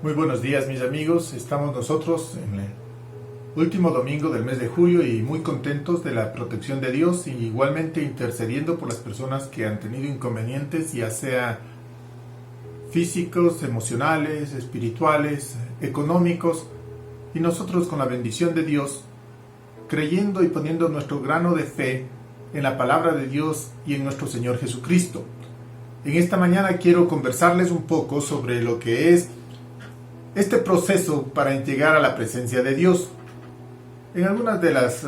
Muy buenos días, mis amigos. Estamos nosotros en el último domingo del mes de julio y muy contentos de la protección de Dios y igualmente intercediendo por las personas que han tenido inconvenientes, ya sea físicos, emocionales, espirituales, económicos, y nosotros con la bendición de Dios, creyendo y poniendo nuestro grano de fe en la palabra de Dios y en nuestro Señor Jesucristo. En esta mañana quiero conversarles un poco sobre lo que es este proceso para llegar a la presencia de Dios. En algunas de las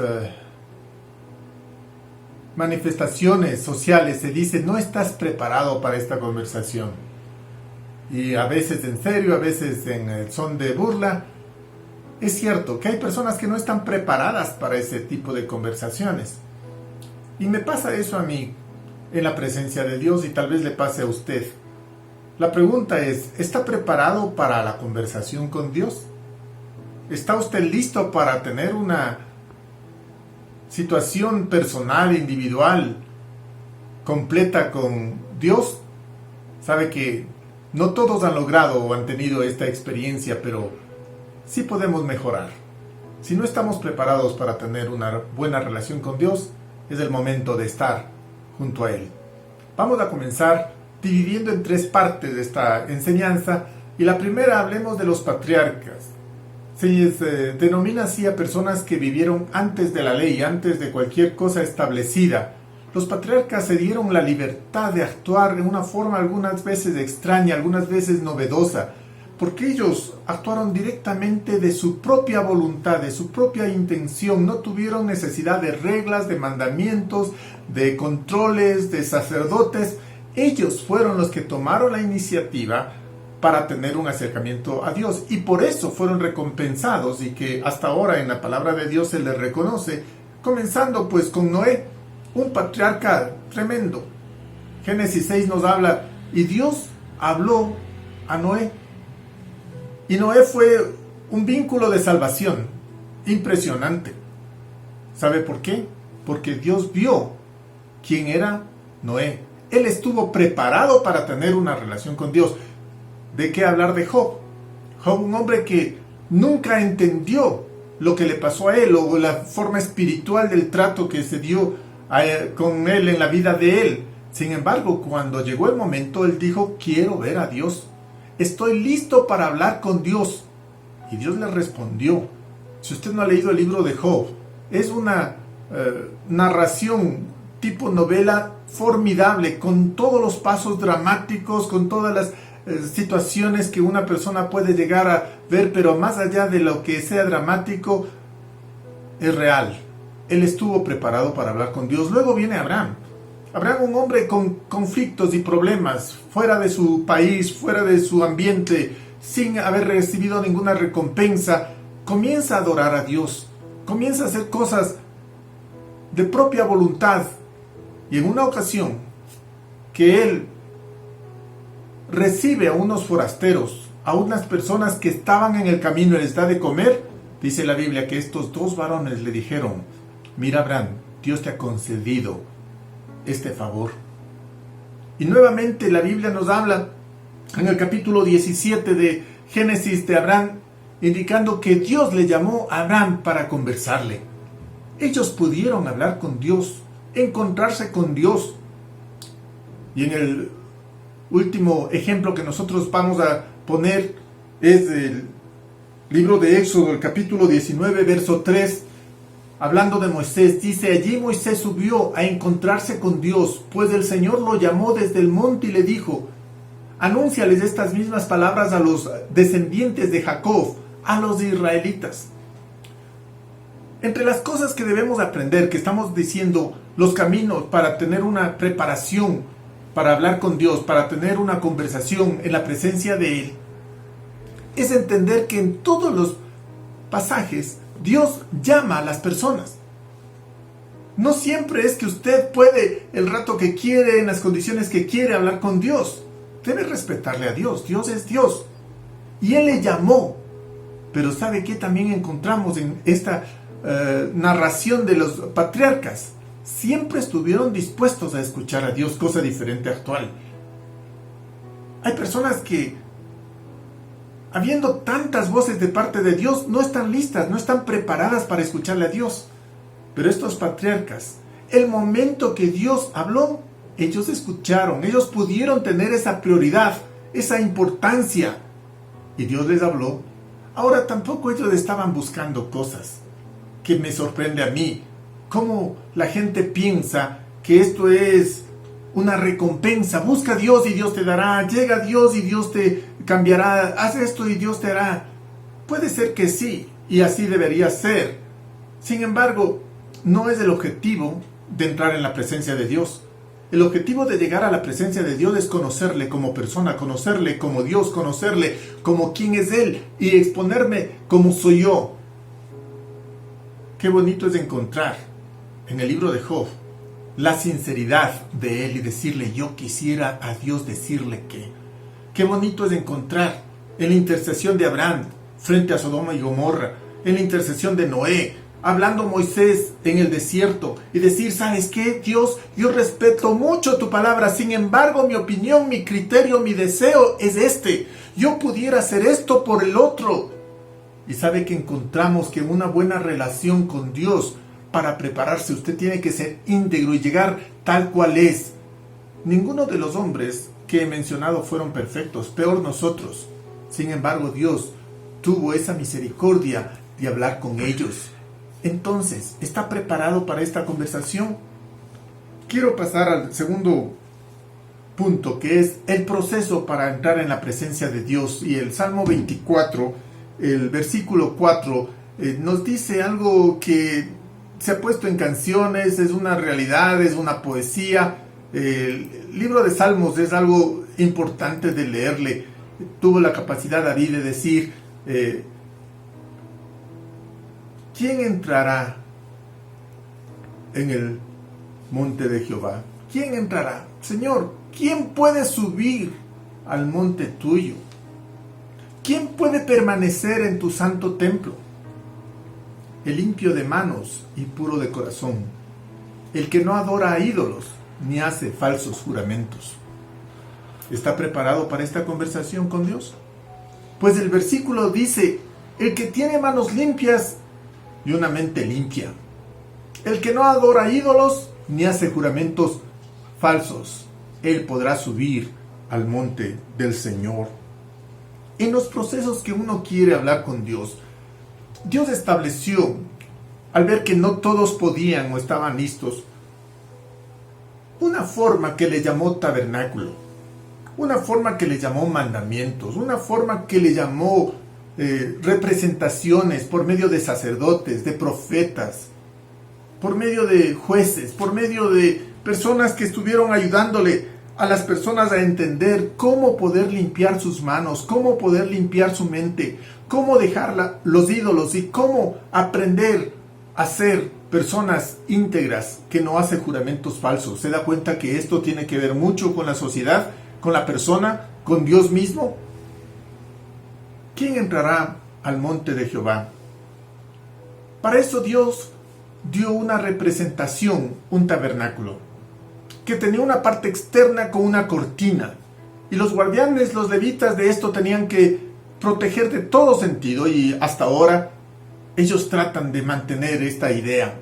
manifestaciones sociales se dice: no estás preparado para esta conversación. Y a veces en serio, a veces en el son de burla. Es cierto que hay personas que no están preparadas para ese tipo de conversaciones. Y me pasa eso a mí en la presencia de Dios y tal vez le pase a usted. La pregunta es: ¿está preparado para la conversación con Dios? ¿Está usted listo para tener una situación personal, individual, completa con Dios? Sabe que no todos han logrado o han tenido esta experiencia, pero sí podemos mejorar. Si no estamos preparados para tener una buena relación con Dios, es el momento de estar junto a Él. Vamos a comenzar dividiendo en tres partes de esta enseñanza, y la primera, hablemos de los patriarcas. Se denomina así a personas que vivieron antes de la ley, antes de cualquier cosa establecida. Los patriarcas se dieron la libertad de actuar de una forma algunas veces extraña, algunas veces novedosa, porque ellos actuaron directamente de su propia voluntad, de su propia intención. No tuvieron necesidad de reglas, de mandamientos, de controles, de sacerdotes. Ellos fueron los que tomaron la iniciativa para tener un acercamiento a Dios, y por eso fueron recompensados, y que hasta ahora en la palabra de Dios se les reconoce, comenzando pues con Noé, un patriarca tremendo. Génesis 6 nos habla: y Dios habló a Noé. Y Noé fue un vínculo de salvación impresionante. ¿Sabe por qué? Porque Dios vio quién era Noé. Él estuvo preparado para tener una relación con Dios. ¿De qué hablar de Job? Job, un hombre que nunca entendió lo que le pasó a él, o la forma espiritual del trato que se dio con él en la vida de él. Sin embargo, cuando llegó el momento, él dijo: quiero ver a Dios. Estoy listo para hablar con Dios. Y Dios le respondió. Si usted no ha leído el libro de Job, es una narración tipo novela formidable, con todos los pasos dramáticos, con todas las situaciones que una persona puede llegar a ver, pero más allá de lo que sea dramático, es real. Él estuvo preparado para hablar con Dios. Luego viene Abraham. Abraham, un hombre con conflictos y problemas, fuera de su país, fuera de su ambiente, sin haber recibido ninguna recompensa, comienza a adorar a Dios, comienza a hacer cosas de propia voluntad. Y en una ocasión que él recibe a unos forasteros, a unas personas que estaban en el camino y les da de comer, dice la Biblia que estos dos varones le dijeron: mira, Abraham, Dios te ha concedido este favor. Y nuevamente la Biblia nos habla en el capítulo 17 de Génesis de Abraham, indicando que Dios le llamó a Abraham para conversarle. Ellos pudieron hablar con Dios, encontrarse con Dios. Y en el último ejemplo que nosotros vamos a poner es el libro de Éxodo, el capítulo 19, verso 3, hablando de Moisés. Dice: allí Moisés subió a encontrarse con Dios, pues el Señor lo llamó desde el monte y le dijo: anúnciales estas mismas palabras a los descendientes de Jacob, a los israelitas. Entre las cosas que debemos aprender, que estamos diciendo, los caminos para tener una preparación para hablar con Dios, para tener una conversación en la presencia de Él, es entender que en todos los pasajes Dios llama a las personas. No siempre es que usted puede, el rato que quiere, en las condiciones que quiere, hablar con Dios. Debe respetarle a Dios. Dios es Dios. Y Él le llamó. Pero ¿sabe qué también encontramos en esta narración de los patriarcas? Siempre estuvieron dispuestos a escuchar a Dios, cosa diferente actual. Hay personas que habiendo tantas voces de parte de Dios, no están listas, no están preparadas para escucharle a Dios. Pero estos patriarcas, el momento que Dios habló, ellos escucharon, ellos pudieron tener esa prioridad, esa importancia. Y Dios les habló. Ahora tampoco ellos estaban buscando cosas, que me sorprende a mí. Cómo la gente piensa que esto es una recompensa. Busca a Dios y Dios te dará. Llega a Dios y Dios te cambiará. Haz esto y Dios te hará. Puede ser que sí, y así debería ser. Sin embargo, no es el objetivo de entrar en la presencia de Dios. El objetivo de llegar a la presencia de Dios es conocerle como persona, conocerle como Dios, conocerle como quién es Él y exponerme como soy yo. Qué bonito es encontrar en el libro de Job la sinceridad de él y decirle, yo quisiera a Dios decirle que. Qué bonito es encontrar en la intercesión de Abraham frente a Sodoma y Gomorra, en la intercesión de Noé, hablando Moisés en el desierto y decir, ¿sabes qué? Dios, yo respeto mucho tu palabra, sin embargo mi opinión, mi criterio, mi deseo es este. Yo pudiera hacer esto por el otro. Y sabe que encontramos que una buena relación con Dios, para prepararse, usted tiene que ser íntegro y llegar tal cual es. Ninguno de los hombres que he mencionado fueron perfectos, peor nosotros. Sin embargo, Dios tuvo esa misericordia de hablar con ellos. Entonces, ¿está preparado para esta conversación? Quiero pasar al segundo punto, que es el proceso para entrar en la presencia de Dios. Y el Salmo 24, el versículo 4, nos dice algo que se ha puesto en canciones, es una realidad, es una poesía. El libro de Salmos es algo importante de leerle. Tuvo la capacidad David de decir, ¿quién entrará en el monte de Jehová? ¿Quién entrará? Señor, ¿quién puede subir al monte tuyo? ¿Quién puede permanecer en tu santo templo? El limpio de manos y puro de corazón, el que no adora a ídolos ni hace falsos juramentos. ¿Está preparado para esta conversación con Dios? Pues el versículo dice, el que tiene manos limpias y una mente limpia, el que no adora a ídolos ni hace juramentos falsos, él podrá subir al monte del Señor. En los procesos que uno quiere hablar con Dios, Dios estableció, al ver que no todos podían o estaban listos, una forma que le llamó tabernáculo, una forma que le llamó mandamientos, una forma que le llamó representaciones por medio de sacerdotes, de profetas, por medio de jueces, por medio de personas que estuvieron ayudándole a las personas a entender cómo poder limpiar sus manos, cómo poder limpiar su mente, cómo dejar los ídolos y cómo aprender a ser personas íntegras que no hacen juramentos falsos. ¿Se da cuenta que esto tiene que ver mucho con la sociedad, con la persona, con Dios mismo? ¿Quién entrará al monte de Jehová? Para eso Dios dio una representación, un tabernáculo, que tenía una parte externa con una cortina. Y los guardianes, los levitas de esto tenían que proteger de todo sentido, y hasta ahora ellos tratan de mantener esta idea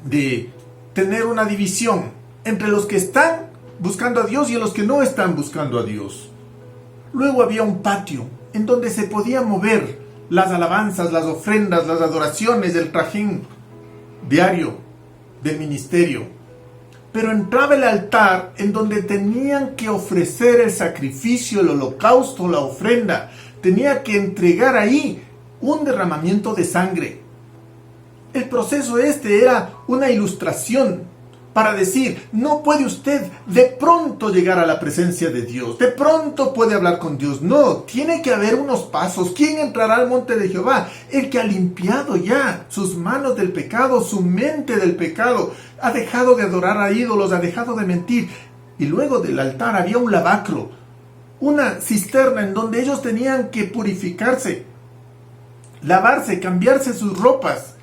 de tener una división entre los que están buscando a Dios y los que no están buscando a Dios. Luego había un patio en donde se podían mover las alabanzas, las ofrendas, las adoraciones, el trajín diario del ministerio. Pero entraba el altar en donde tenían que ofrecer el sacrificio, el holocausto, la ofrenda. Tenía que entregar ahí un derramamiento de sangre. El proceso era una ilustración para decir, no puede usted de pronto llegar a la presencia de Dios, de pronto puede hablar con Dios. No, tiene que haber unos pasos. ¿Quién entrará al monte de Jehová? El que ha limpiado ya sus manos del pecado, su mente del pecado, ha dejado de adorar a ídolos, ha dejado de mentir. Y luego del altar había un lavacro, una cisterna en donde ellos tenían que purificarse, lavarse, cambiarse sus ropas.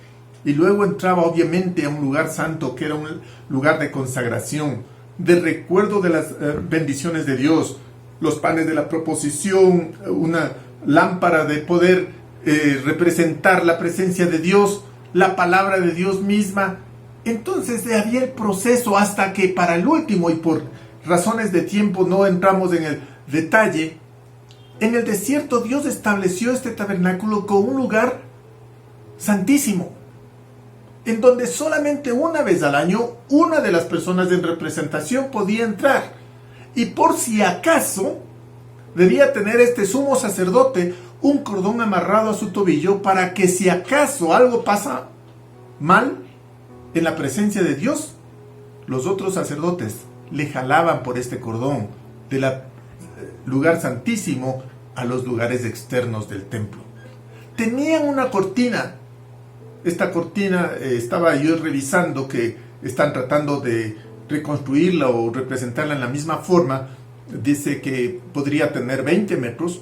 Y luego entraba obviamente a un lugar santo, que era un lugar de consagración, de recuerdo de las bendiciones de Dios, los panes de la proposición, una lámpara de poder representar la presencia de Dios, la palabra de Dios misma. Entonces había el proceso hasta que para el último, y por razones de tiempo no entramos en el detalle, en el desierto Dios estableció este tabernáculo con un lugar santísimo, en donde solamente una vez al año una de las personas en representación podía entrar. Y por si acaso debía tener este sumo sacerdote un cordón amarrado a su tobillo para que si acaso algo pasa mal en la presencia de Dios, los otros sacerdotes le jalaban por este cordón del lugar santísimo a los lugares externos del templo. Tenían una cortina. Esta cortina estaba yo revisando que están tratando de reconstruirla o representarla en la misma forma. Dice que podría tener 20 metros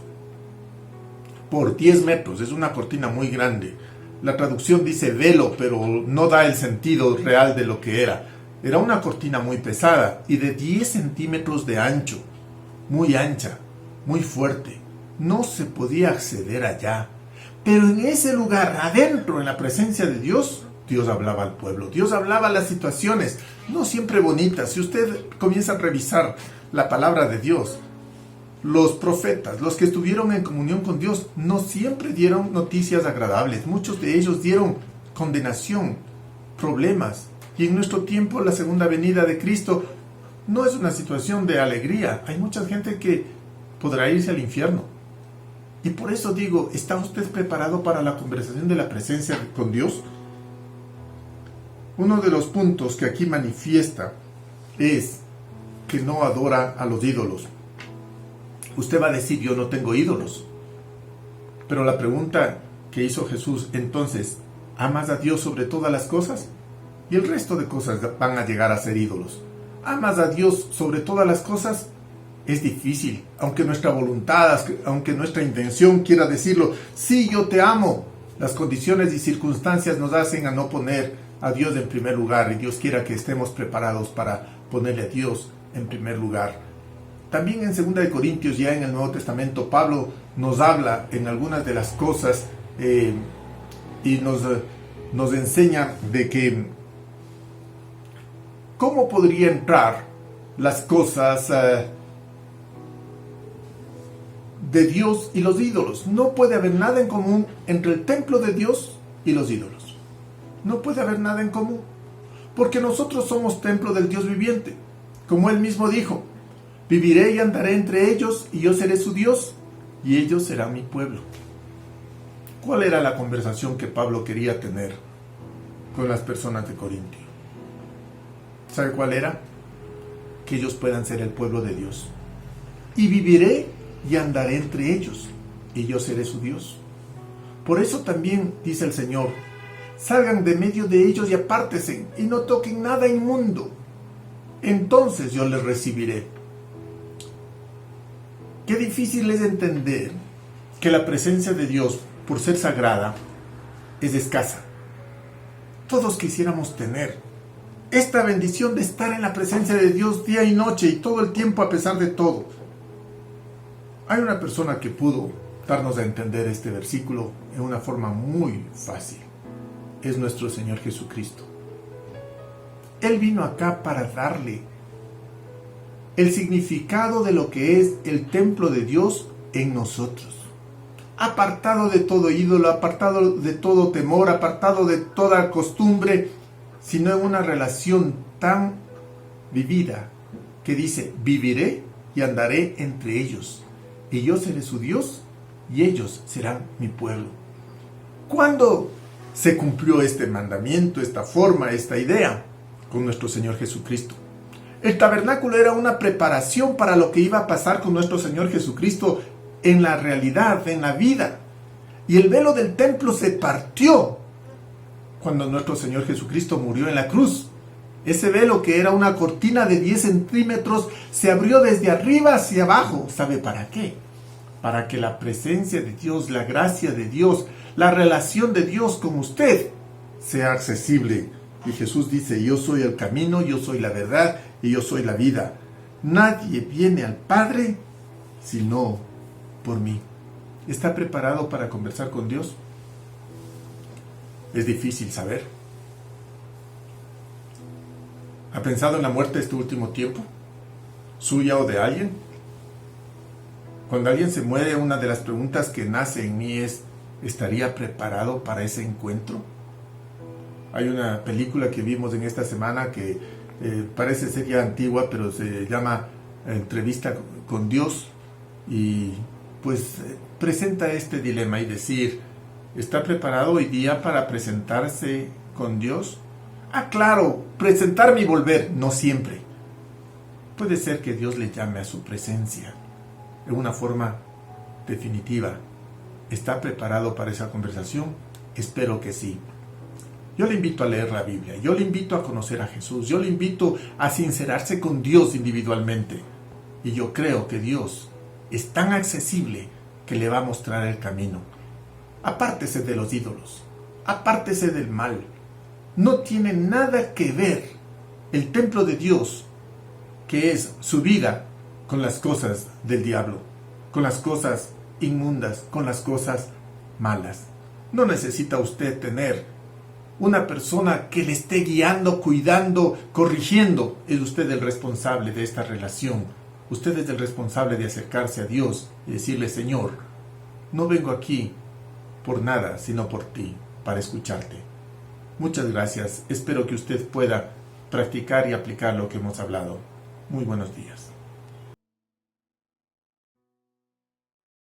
por 10 metros. Es una cortina muy grande. La traducción dice velo, pero no da el sentido real de lo que era. Era una cortina muy pesada y de 10 centímetros de ancho, muy ancha, muy fuerte. No se podía acceder allá. Pero en ese lugar, adentro, en la presencia de Dios, Dios hablaba al pueblo. Dios hablaba a las situaciones, no siempre bonitas. Si usted comienza a revisar la palabra de Dios, los profetas, los que estuvieron en comunión con Dios, no siempre dieron noticias agradables. Muchos de ellos dieron condenación, problemas. Y en nuestro tiempo, la segunda venida de Cristo no es una situación de alegría. Hay mucha gente que podrá irse al infierno. Y por eso digo, ¿está usted preparado para la conversación de la presencia con Dios? Uno de los puntos que aquí manifiesta es que no adora a los ídolos. Usted va a decir, yo no tengo ídolos. Pero la pregunta que hizo Jesús, entonces, ¿amas a Dios sobre todas las cosas? Y el resto de cosas van a llegar a ser ídolos. ¿Amas a Dios sobre todas las cosas? Es difícil, aunque nuestra voluntad, aunque nuestra intención quiera decirlo, sí, yo te amo. Las condiciones y circunstancias nos hacen a no poner a Dios en primer lugar, y Dios quiera que estemos preparados para ponerle a Dios en primer lugar. También en 2 de Corintios, ya en el Nuevo Testamento, Pablo nos habla en algunas de las cosas y nos enseña de que cómo podría entrar las cosas de Dios y los ídolos. No puede haber nada en común entre el templo de Dios y los ídolos. No puede haber nada en común, porque nosotros somos templo del Dios viviente. Como él mismo dijo, viviré y andaré entre ellos, y yo seré su Dios, y ellos serán mi pueblo. ¿Cuál era la conversación que Pablo quería tener con las personas de Corintio? ¿Sabe cuál era? Que ellos puedan ser el pueblo de Dios. Y viviré y andaré entre ellos, y yo seré su Dios. Por eso también dice el Señor, salgan de medio de ellos y apártense, y no toquen nada inmundo. Entonces yo les recibiré. Qué difícil es entender que la presencia de Dios, por ser sagrada, es escasa. Todos quisiéramos tener esta bendición de estar en la presencia de Dios día y noche y todo el tiempo a pesar de todo. Hay una persona que pudo darnos a entender este versículo en una forma muy fácil. Es nuestro Señor Jesucristo. Él vino acá para darle el significado de lo que es el templo de Dios en nosotros. Apartado de todo ídolo, apartado de todo temor, apartado de toda costumbre, sino en una relación tan vivida que dice, viviré y andaré entre ellos, y yo seré su Dios, y ellos serán mi pueblo. ¿Cuándo se cumplió este mandamiento, esta forma, esta idea? Con nuestro Señor Jesucristo. El tabernáculo era una preparación para lo que iba a pasar con nuestro Señor Jesucristo en la realidad, en la vida. Y el velo del templo se partió cuando nuestro Señor Jesucristo murió en la cruz. Ese velo, que era una cortina de 10 centímetros, se abrió desde arriba hacia abajo. ¿Sabe para qué? Para que la presencia de Dios, la gracia de Dios, la relación de Dios con usted sea accesible. Y Jesús dice, yo soy el camino, yo soy la verdad y yo soy la vida. Nadie viene al Padre sino por mí. ¿Está preparado para conversar con Dios? Es difícil saber. ¿Ha pensado en la muerte este último tiempo? ¿Suya o de alguien? Cuando alguien se muere, una de las preguntas que nace en mí es, ¿estaría preparado para ese encuentro? Hay una película que vimos en esta semana que parece ser ya antigua, pero se llama Entrevista con Dios, y pues presenta este dilema y decir, ¿está preparado hoy día para presentarse con Dios? Ah, claro, presentarme y volver, no siempre. Puede ser que Dios le llame a su presencia en una forma definitiva. ¿Está preparado para esa conversación? Espero que sí. Yo le invito a leer la Biblia, yo le invito a conocer a Jesús, yo le invito a sincerarse con Dios individualmente. Y yo creo que Dios es tan accesible que le va a mostrar el camino. Apártese de los ídolos, apártese del mal. No tiene nada que ver el templo de Dios, que es su vida, con las cosas del diablo, con las cosas inmundas, con las cosas malas. No necesita usted tener una persona que le esté guiando, cuidando, corrigiendo. Es usted el responsable de esta relación. Usted es el responsable de acercarse a Dios y decirle, Señor, no vengo aquí por nada, sino por ti, para escucharte. Muchas gracias. Espero que usted pueda practicar y aplicar lo que hemos hablado. Muy buenos días.